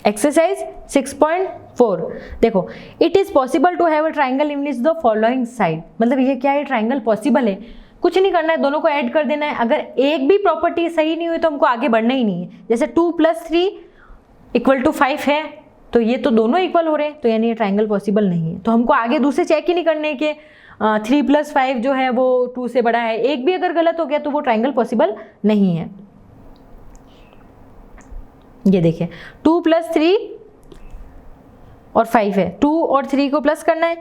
एक्सरसाइज 6.4 देखो, it is possible to have a triangle in which the following side. मतलब ये क्या है? ट्राइंगल पॉसिबल है, कुछ नहीं करना है, दोनों को ऐड कर देना है। अगर एक भी प्रॉपर्टी सही नहीं हुई तो हमको आगे बढ़ना ही नहीं है। जैसे 2 + 3 = 5 है, तो ये तो दोनों इक्वल हो रहे हैं, तो यानी ये ट्राइंगल पॉसिबल नहीं है। तो हमको आगे दूसरे चेक ही नहीं करने के 3 + 5 जो है वो 2 से बड़ा है। एक भी अगर गलत हो गया तो वो ट्राइंगल पॉसिबल नहीं है। ये देखिए 2 + 3 और 5 है, 2 और 3 को प्लस करना है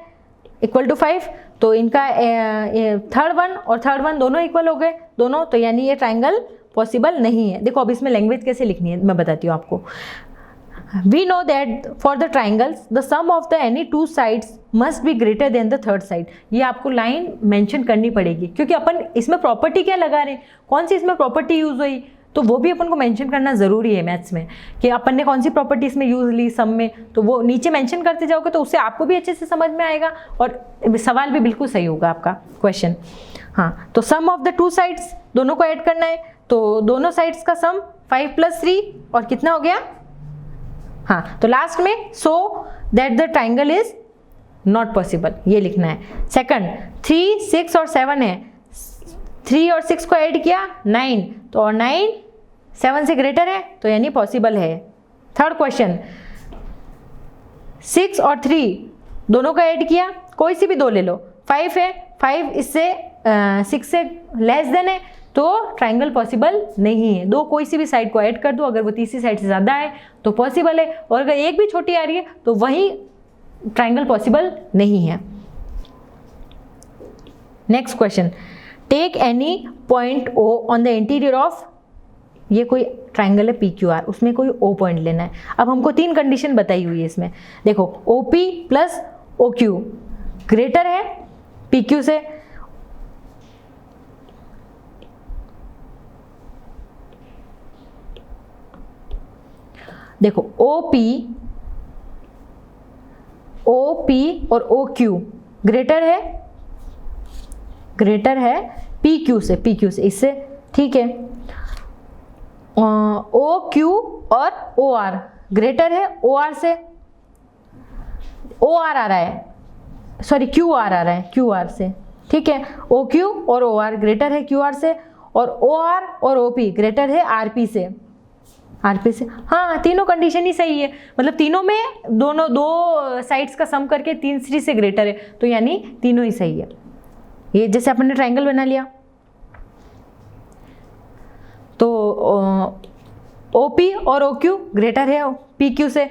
= 5, तो इनका थर्ड वन और थर्ड वन दोनों इक्वल हो गए दोनों, तो यानी ये ट्राइंगल पॉसिबल नहीं है। देखो अब इसमें लैंग्वेज कैसे लिखनी है मैं बताती हूँ आपको। We know that for the triangles the sum of the any 2 sides must be greater than the third side. ये आपको लाइन मेंशन करनी पड़ेगी, क्योंकि अपन इसमें प्रॉपर्टी क्या लगा रहे हैं, कौन सी इसमें प्रॉपर्टी यूज हुई, तो वो भी अपन को मेंशन करना ज़रूरी है मैथ्स में, कि अपन ने कौन सी प्रॉपर्टी इसमें यूज ली सम में। तो वो नीचे मेंशन करते जाओगे तो उससे आपको भी अच्छे से समझ में आएगा और सवाल भी बिल्कुल सही होगा आपका क्वेश्चन। हाँ, तो सम ऑफ द 2 साइड्स दोनों को ऐड करना है, तो दोनों साइड्स का सम 5 + 3 और कितना हो गया? हाँ, तो लास्ट में so that the triangle is not possible, ये लिखना है। सेकंड 3, 6 और 7 है, 3 और 6 को ऐड किया 9, तो और 9 7 से ग्रेटर है, तो यानी पॉसिबल है। थर्ड क्वेश्चन 6 और 3 दोनों का ऐड किया, कोई सी भी 2 ले लो, 5 है, 5 इससे 6 से लेस देन है, तो ट्राइंगल पॉसिबल नहीं है। 2 कोई सी भी साइड को ऐड कर दो, अगर वो तीसरी साइड से ज़्यादा है तो पॉसिबल है, और अगर एक भी छोटी आ रही है तो वही ट्राइंगल पॉसिबल नहीं है। Next question, take any point O on the interior of, ये कोई ट्राइंगल है PQR, उसमें कोई O पॉइंट लेना है। अब हमको 3 कंडीशन बताई हुई है इसमें। देखो OP + OQ ग्रेटर है पी क्यू से, देखो ओ पी और ओ क्यू ग्रेटर है पी क्यू से, इससे, ठीक है। ओ क्यू और ओ आर ग्रेटर है ओ आर से, ओ आर आ रहा है, सॉरी क्यू आर आ रहा है क्यू आर से, ठीक है। ओ क्यू और ओ आर ग्रेटर है क्यू आर से, और ओ आर और ओ पी ग्रेटर है आर पी से, हाँ तीनों कंडीशन ही सही है, मतलब तीनों में दोनों दो साइड्स का सम करके तीसरी से ग्रेटर है, तो यानी तीनों ही सही है। ये जैसे अपन ने ट्रायंगल बना लिया, तो ओ पी और ओ क्यू ग्रेटर है पी क्यू से,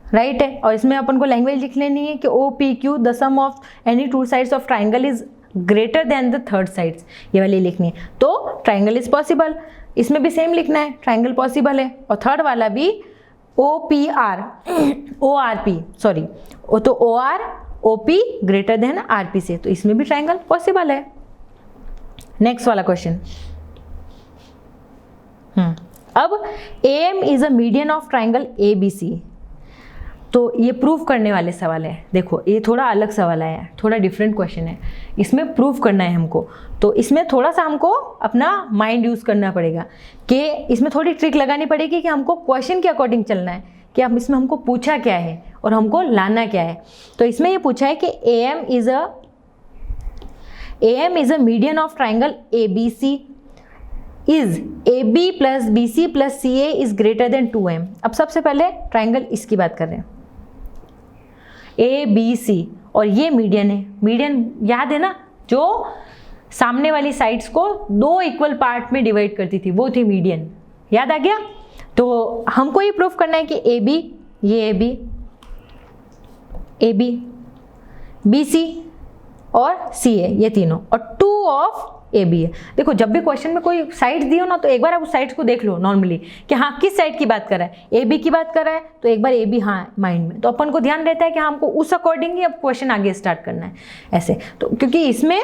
राइट है। और इसमें अपन को लैंग्वेज लिख लेनी है कि O P Q the sum of any two sides of triangle is greater than the third sides, ये वाली लिखनी है। तो ट्राइंगल इज पॉसिबल, इसमें भी सेम लिखना है, ट्राइंगल पॉसिबल है। और थर्ड वाला भी O P R, O R P, sorry, तो O R O P greater than R P से, तो इसमें भी ट्राइंगल पॉसिबल है। नेक्स्ट वाला क्वेश्चन, अब M is a median of triangle A B C, तो ये प्रूफ करने वाले सवाल है। देखो ये थोड़ा अलग सवाल है, थोड़ा डिफरेंट क्वेश्चन है, इसमें प्रूफ करना है हमको, तो इसमें थोड़ा सा हमको अपना माइंड यूज़ करना पड़ेगा, कि इसमें थोड़ी ट्रिक लगानी पड़ेगी कि हमको क्वेश्चन के अकॉर्डिंग चलना है, कि अब इसमें हमको पूछा क्या है और हमको लाना क्या है। तो इसमें ये पूछा है कि M is a median of triangle A B C is A B plus B C plus C A is greater than 2m। अब सबसे पहले ट्राइंगल इसकी बात कर रहे हैं, ए बी सी, और ये मीडियन है। मीडियन याद है ना, जो सामने वाली साइड्स को दो इक्वल पार्ट में डिवाइड करती थी, वो थी मीडियन, याद आ गया। तो हमको ये प्रूफ करना है कि ए बी, ये ए बी बी सी और सी ए, ये तीनों, और 2 ऑफ ए बी है। देखो जब भी क्वेश्चन में कोई साइड दी हो ना, तो एक बार आप उस साइड्स को देख लो नॉर्मली, कि हाँ किस साइड की बात कर रहा है, ए बी की बात कर रहा है, तो एक बार ए बी हाँ माइंड में, तो अपन को ध्यान रहता है कि हाँ हमको उस अकॉर्डिंग ही अब क्वेश्चन आगे स्टार्ट करना है ऐसे। तो क्योंकि इसमें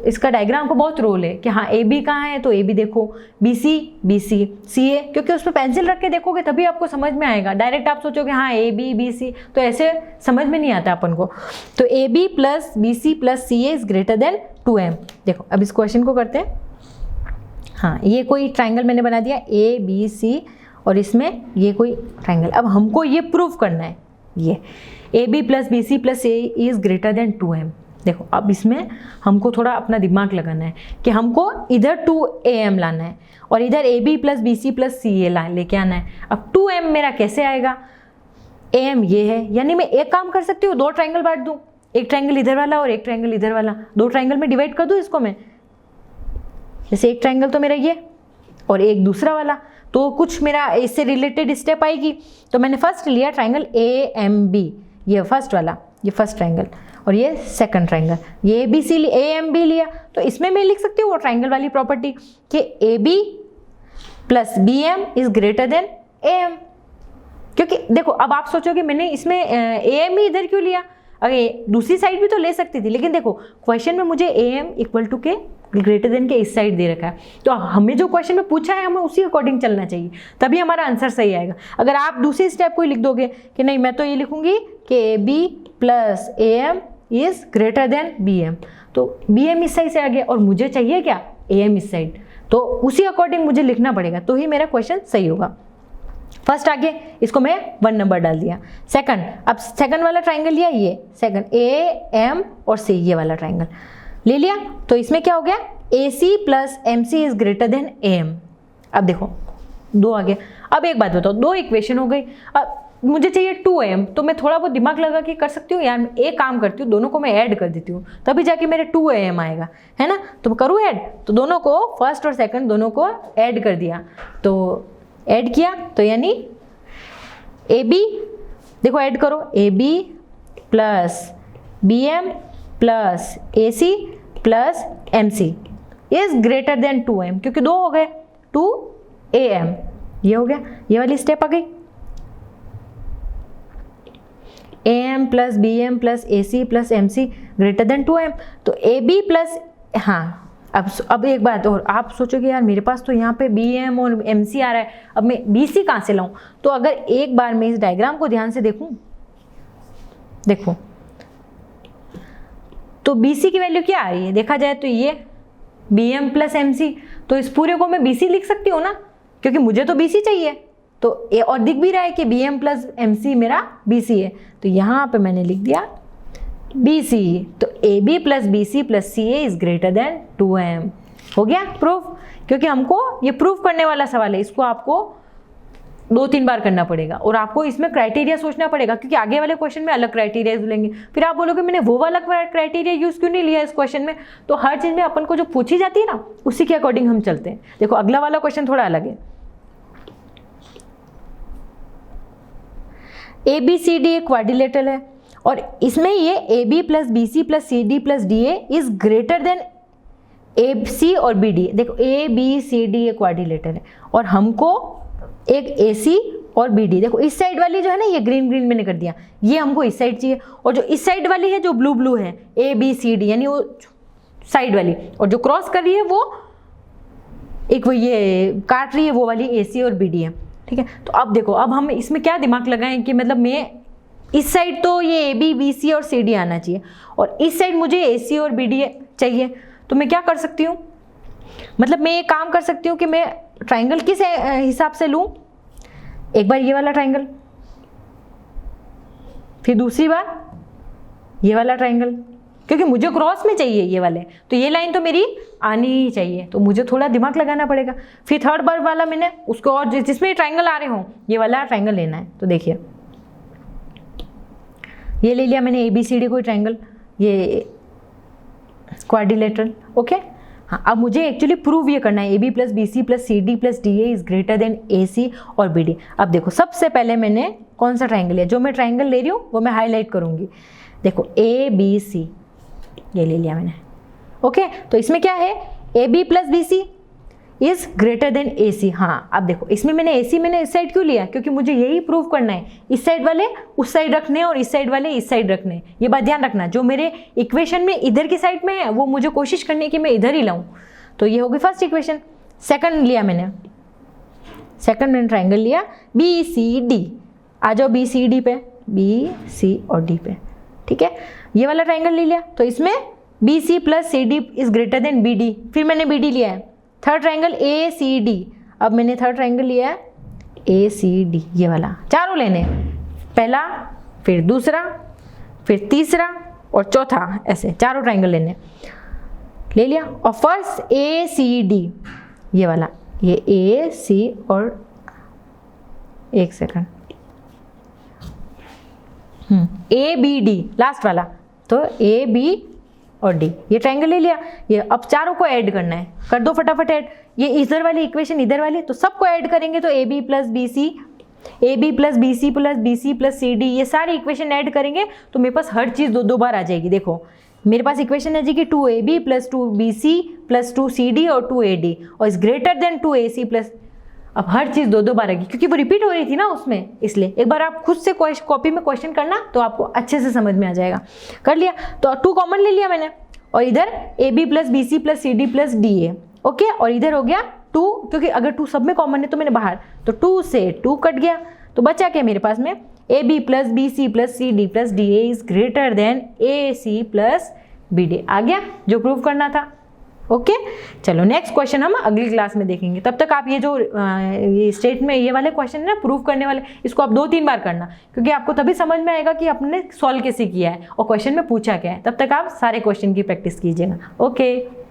इसका डायग्राम को बहुत रोल है कि हाँ ए बी कहाँ है, तो ए बी देखो, बी सी सी ए, क्योंकि उस पर पेंसिल रख के देखोगे तभी आपको समझ में आएगा। डायरेक्ट आप सोचोगे हाँ ए बी सी, तो ऐसे समझ में नहीं आता अपन को। तो A B plus B C plus C A is greater than 2m। देखो अब इस क्वेश्चन को करते हैं। हाँ ये कोई ट्राइंगल मैंने बना दिया ए बी सी, और इसमें ये कोई ट्राइंगल। अब हमको ये प्रूफ करना है, ये A B plus B C plus A is greater than 2m। देखो अब इसमें हमको थोड़ा अपना दिमाग लगाना है कि हमको इधर 2am लाना है और इधर A B plus B C plus C A लेके आना है। अब 2m मेरा कैसे आएगा, am ये है, यानी मैं एक काम कर सकती हूँ, दो ट्राइंगल बांट दूँ, एक ट्राइंगल इधर वाला और एक ट्राइंगल इधर वाला, दो ट्राइंगल में डिवाइड कर दूं इसको मैं। जैसे एक ट्राइंगल तो मेरा ये और एक दूसरा वाला, तो कुछ मेरा इससे रिलेटेड स्टेप आएगी। तो मैंने फर्स्ट लिया ट्राइंगल ए एम बी, ये फर्स्ट वाला, ये फर्स्ट ट्राइंगल, और ये सेकंड ट्राइंगल, ये A B C A M B लिया। तो इसमें मैं लिख सकती हूँ वो ट्राइंगल वाली प्रॉपर्टी कि A B plus B M is greater than A M. क्योंकि देखो अब आप सोचोगे मैंने इसमें ए एम ही इधर क्यों लिया, अरे दूसरी साइड भी तो ले सकती थी, लेकिन देखो क्वेश्चन में मुझे ए एम इक्वल टू के ग्रेटर देन के इस साइड दे रखा है, तो हमें जो क्वेश्चन में पूछा है हमें उसी अकॉर्डिंग चलना चाहिए, तभी हमारा आंसर सही आएगा। अगर आप दूसरी स्टेप को लिख दोगे कि नहीं मैं तो ये लिखूंगी कि A B plus A M is greater than B M, तो बी एम इस साइड से आ गया और मुझे चाहिए क्या, ए एम इस साइड, तो उसी अकॉर्डिंग मुझे लिखना पड़ेगा, तो ही मेरा क्वेश्चन सही होगा। फर्स्ट आगे इसको मैं 1 नंबर डाल दिया। सेकंड, अब सेकंड वाला ट्राइंगल लिया, ये सेकंड ए एम और सी, ये वाला ट्राइंगल ले लिया, तो इसमें क्या हो गया, A C plus M C is greater than A M. अब देखो दो आ गया। अब एक बात बताओ, दो इक्वेशन हो गई, अब मुझे चाहिए 2m, तो मैं थोड़ा बहुत दिमाग लगा के कर सकती हूँ यार, एक काम करती हूँ दोनों को मैं ऐड कर देती हूँ, तभी जाके मेरे 2am आएगा, है ना। तो करूँ ऐड, तो दोनों को फर्स्ट और सेकंड दोनों को ऐड कर दिया, तो ऐड किया तो यानी ए बी, देखो ऐड करो, A B plus B M plus A C plus M C is greater than 2m, क्योंकि दो हो गए 2am, ये हो गया, ये वाली स्टेप आ गई। AM plus BM plus AC plus MC greater than 2M। तो AB प्लस, हाँ अब एक बात और, आप सोचोगे यार मेरे पास तो यहाँ पे BM और MC आ रहा है, अब मैं BC कहाँ से लाऊं? तो अगर एक बार मैं इस डायग्राम को ध्यान से देखूं, देखो तो BC की वैल्यू क्या आ रही है देखा जाए तो ये BM प्लस MC, तो इस पूरे को मैं BC लिख सकती हूँ ना, क्योंकि मुझे तो BC चाहिए। तो और दिख भी रहा है कि BM प्लस MC मेरा BC है, तो यहाँ पे मैंने लिख दिया BC। तो AB plus BC plus CA is greater than 2M। हो गया प्रूफ, क्योंकि हमको ये प्रूफ करने वाला सवाल है, इसको आपको 2-3 बार करना पड़ेगा और आपको इसमें क्राइटेरिया सोचना पड़ेगा, क्योंकि आगे वाले क्वेश्चन में अलग क्राइटेरिया लेंगे। फिर आप बोलोगे मैंने वो वाला क्राइटेरिया यूज क्यों नहीं लिया इस क्वेश्चन में। तो हर चीज में अपन को जो पूछी जाती है ना, उसी के अकॉर्डिंग हम चलते हैं। देखो अगला वाला क्वेश्चन थोड़ा अलग है। ABCD एक क्वाड्रिलेटरल है और इसमें ये AB plus BC plus CD plus DA is greater then AC और BD। देखो ABCD एक क्वाड्रिलेटरल है और हमको एक AC और BD, देखो इस साइड वाली जो है ना, ये ग्रीन ग्रीन मैंने कर दिया, ये हमको इस साइड चाहिए, और जो इस साइड वाली है जो ब्लू ब्लू है ABCD यानी वो साइड वाली, और जो क्रॉस कर रही है वो एक वो ये काट रही है वो वाली AC और BD है। ठीक है, तो अब देखो अब हम इसमें क्या दिमाग लगाएं कि मतलब मैं इस साइड तो ये AB BC और CD आना चाहिए और इस साइड मुझे AC और BD चाहिए। तो मैं क्या कर सकती हूँ, मतलब मैं ये काम कर सकती हूँ कि मैं ट्राइंगल किस हिसाब से लूँ, एक बार ये वाला ट्राइंगल, फिर दूसरी बार ये वाला ट्राइंगल, क्योंकि मुझे क्रॉस में चाहिए ये वाले, तो ये लाइन तो मेरी आनी ही चाहिए, तो मुझे थोड़ा दिमाग लगाना पड़ेगा। फिर थर्ड बार वाला मैंने उसको, और जिसमें ट्राइंगल आ रहे हों ये वाला ट्राइंगल लेना है। तो देखिए ये ले लिया मैंने ABCD कोई ट्राइंगल, ये क्वाड्रिलेटरल। ओके हाँ, अब मुझे एक्चुअली प्रूव ये करना है AB plus BC plus CD plus DA is greater then AC और BD। अब देखो सबसे पहले मैंने कौन सा ट्राइंगल लिया, जो मैं ट्राइंगल ले रही हूँ वो मैं हाईलाइट करूँगी। देखो ABC ये ले लिया मैंने। ओके तो इसमें क्या है, AB plus BC is greater then AC। हाँ अब देखो इसमें मैंने AC मैंने इस साइड क्यों लिया, क्योंकि मुझे यही प्रूव करना है, इस साइड वाले उस साइड रखने और इस साइड वाले इस साइड रखने। ये बात ध्यान रखना, जो मेरे इक्वेशन में इधर की साइड में है वो मुझे कोशिश करनी है कि मैं इधर ही लाऊं। तो ये होगी फर्स्ट इक्वेशन। सेकंड लिया मैंने, सेकंड मैंने ट्राइंगल लिया BCD। आ जाओ BCD पे, BC और D पे। ठीक है, ये वाला ट्राइंगल ले लिया, तो इसमें BC plus CD is greater then BD। फिर मैंने BD लिया है। थर्ड ट्राइंगल ACD, अब मैंने थर्ड ट्राइंगल लिया है ACD, ये वाला। चारों लेने, पहला फिर दूसरा फिर तीसरा और चौथा, ऐसे चारों ट्राइंगल लेने। ले लिया, और फर्स्ट ACD ये वाला, ये AC और एक सेकंड ABD लास्ट वाला, तो AB और D ये ट्राइंगल ले लिया। ये अब चारों को ऐड करना है, कर दो फटाफट ऐड। ये इधर वाली इक्वेशन इधर वाली, तो सबको ऐड करेंगे तो AB plus BC, AB plus BC plus BC plus CD, ये सारी इक्वेशन ऐड करेंगे तो मेरे पास हर चीज़ दो बार आ जाएगी। देखो मेरे पास इक्वेशन है जी कि 2AB plus 2BC plus 2CD और 2AD और is greater then 2AC plus, अब हर चीज़ दो बार आएगी क्योंकि वो रिपीट हो रही थी ना उसमें, इसलिए एक बार आप खुद से कॉपी में क्वेश्चन करना तो आपको अच्छे से समझ में आ जाएगा। कर लिया, तो 2 कॉमन ले लिया मैंने, और इधर AB plus BC plus CD plus DA। Okay, और इधर हो गया 2, क्योंकि अगर 2 सब में कॉमन है तो मैंने बाहर, तो 2 से 2 कट गया, तो बचा क्या मेरे पास में AB plus BC plus CD plus DA is greater then AC plus BD। आ गया जो प्रूव करना था। ओके चलो नेक्स्ट क्वेश्चन हम अगली क्लास में देखेंगे। तब तक आप ये जो ये स्टेट में ये वाले क्वेश्चन है ना प्रूव करने वाले, इसको आप 2-3 बार करना, क्योंकि आपको तभी समझ में आएगा कि आपने सॉल्व कैसे किया है और क्वेश्चन में पूछा क्या है। तब तक आप सारे क्वेश्चन की प्रैक्टिस कीजिएगा। ओके।